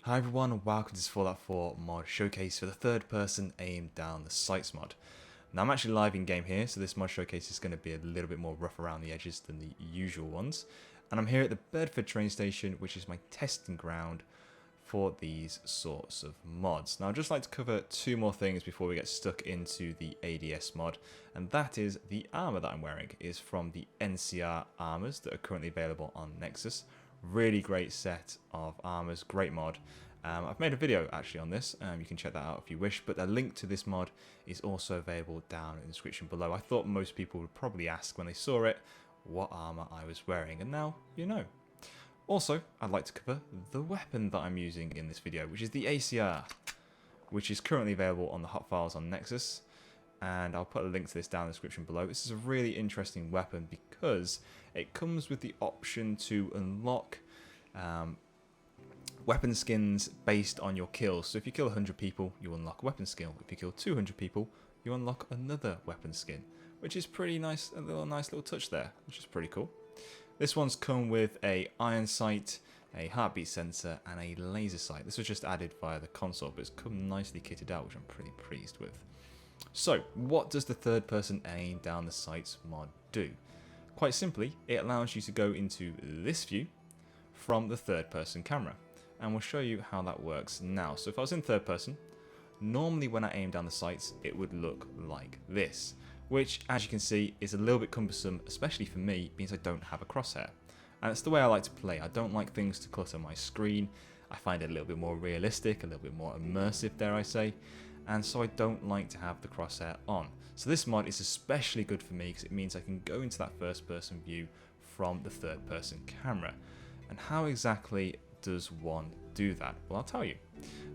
Hi everyone and welcome to this Fallout 4 mod showcase for the third person aim down the sights mod. Now I'm actually live in game here, so this mod showcase is going to be a little bit more rough around the edges than the usual ones. And I'm here at the Bedford train station, which is my testing ground for these sorts of mods. Now I'd just like to cover two more things before we get stuck into the ADS mod, and that is the armor that I'm wearing is from the NCR armors that are currently available on Nexus. Really great set of armors, great mod. I've made a video actually on this, you can check that out if you wish, but a link to this mod is also available down in the description below. I thought most people would probably ask when they saw it what armor I was wearing, and now you know. Also, I'd like to cover the weapon that I'm using in this video, which is the ACR, which is currently available on the hot files on Nexus, and I'll put a link to this down in the description below. This is a really interesting weapon because it comes with the option to unlock weapon skins based on your kills. So if you kill 100 people, you unlock a weapon skill. If you kill 200 people, you unlock another weapon skin, which is pretty nice, a nice little touch there, which is pretty cool. This one's come with a iron sight, a heartbeat sensor, and a laser sight. This was just added via the console, but it's come nicely kitted out, which I'm pretty pleased with. So, what does the third person aim down the sights mod do? Quite simply, it allows you to go into this view from the third person camera, and we'll show you how that works now. So if I was in third person, normally when I aim down the sights, it would look like this, which, as you can see, is a little bit cumbersome, especially for me, means I don't have a crosshair. And it's the way I like to play. I don't like things to clutter my screen. I find it a little bit more realistic, a little bit more immersive, dare I say, and so I don't like to have the crosshair on. So this mod is especially good for me because it means I can go into that first person view from the third person camera. And how exactly does one do that? Well, I'll tell you.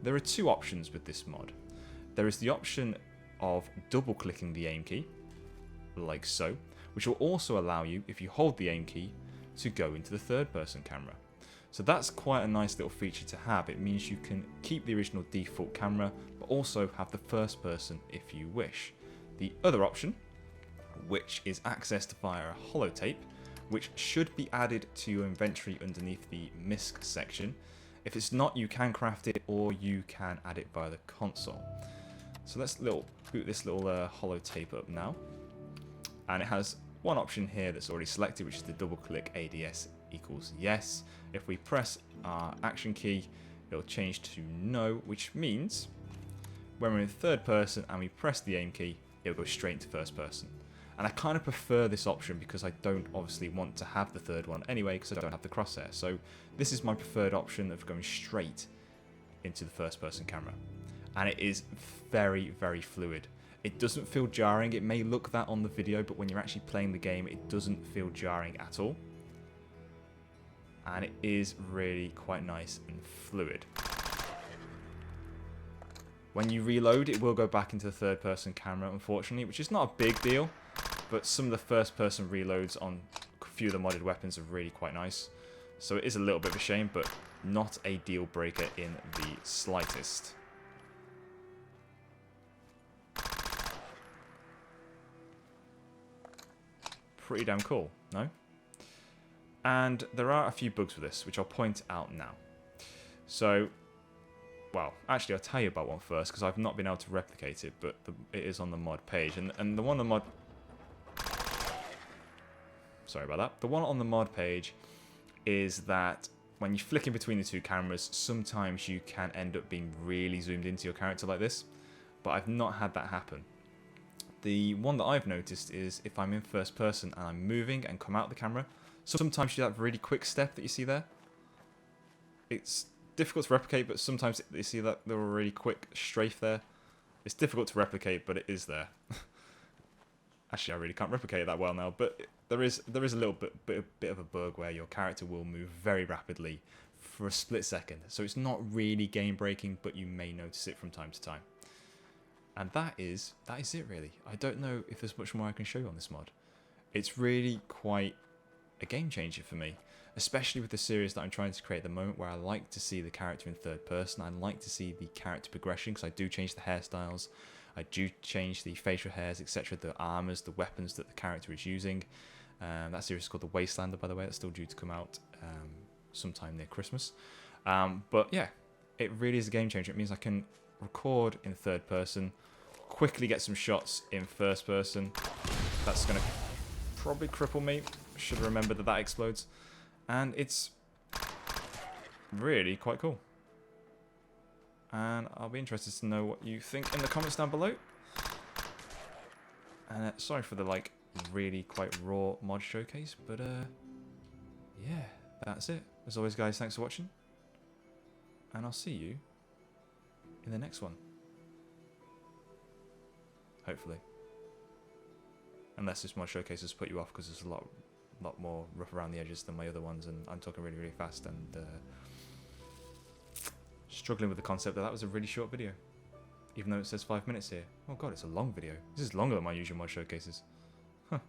There are two options with this mod. There is the option of double clicking the aim key, like so, which will also allow you, if you hold the aim key, to go into the third person camera. So that's quite a nice little feature to have. It means you can keep the original default camera, but also have the first person if you wish. The other option, which is accessed via a Hallow Tape, which should be added to your inventory underneath the MISC section. If it's not, you can craft it or you can add it via the console. So let's boot this little Hallow Tape up now. And it has one option here that's already selected, which is the double click ADS equals yes. If we press our action key, it'll change to no, which means when we're in third person and we press the aim key, it'll go straight into first person. And I kind of prefer this option because I don't obviously want to have the third one anyway because I don't have the crosshair. So this is my preferred option of going straight into the first person camera. And it is very, very fluid. It doesn't feel jarring. It may look that on the video, but when you're actually playing the game, it doesn't feel jarring at all. And it is really quite nice and fluid. When you reload, it will go back into the third person camera, unfortunately, which is not a big deal. But some of the first person reloads on a few of the modded weapons are really quite nice. So it is a little bit of a shame, but not a deal breaker in the slightest. Pretty damn cool, no? And there are a few bugs with this, which I'll point out now. So, well, actually I'll tell you about one first, because I've not been able to replicate it, but it is on the mod page. And the one on the mod... Sorry about that. The one on the mod page is that when you flick in between the two cameras, sometimes you can end up being really zoomed into your character like this, but I've not had that happen. The one that I've noticed is if I'm in first person and I'm moving and come out the camera, sometimes you do that really quick step that you see there. It's difficult to replicate, but sometimes you see that little really quick strafe there. It's difficult to replicate, but it is there. Actually, I really can't replicate it that well now, but there is a little bit of a bug where your character will move very rapidly for a split second. So it's not really game breaking, but you may notice it from time to time. And that is it really. I don't know if there's much more I can show you on this mod. It's really quite a game changer for me, especially with the series that I'm trying to create at the moment, where I like to see the character in third person. I like to see the character progression because I do change the hairstyles, I do change the facial hairs, etc., the armors, the weapons that the character is using. That series is called The Wastelander, by the way. That's still due to come out sometime near Christmas. But yeah, it really is a game changer. It means I can record in third person, quickly get some shots in first person. That's going to probably cripple me. Should remember that that explodes. And it's really quite cool. And I'll be interested to know what you think in the comments down below. And sorry for the like really quite raw mod showcase, but yeah, that's it. As always, guys, thanks for watching, and I'll see you in the next one. Hopefully, unless this mod showcase has put you off because it's a lot more rough around the edges than my other ones, and I'm talking really fast and struggling with the concept that was a really short video, even though it says 5 minutes here. Oh god, it's a long video. This is longer than my usual mod showcases. Huh.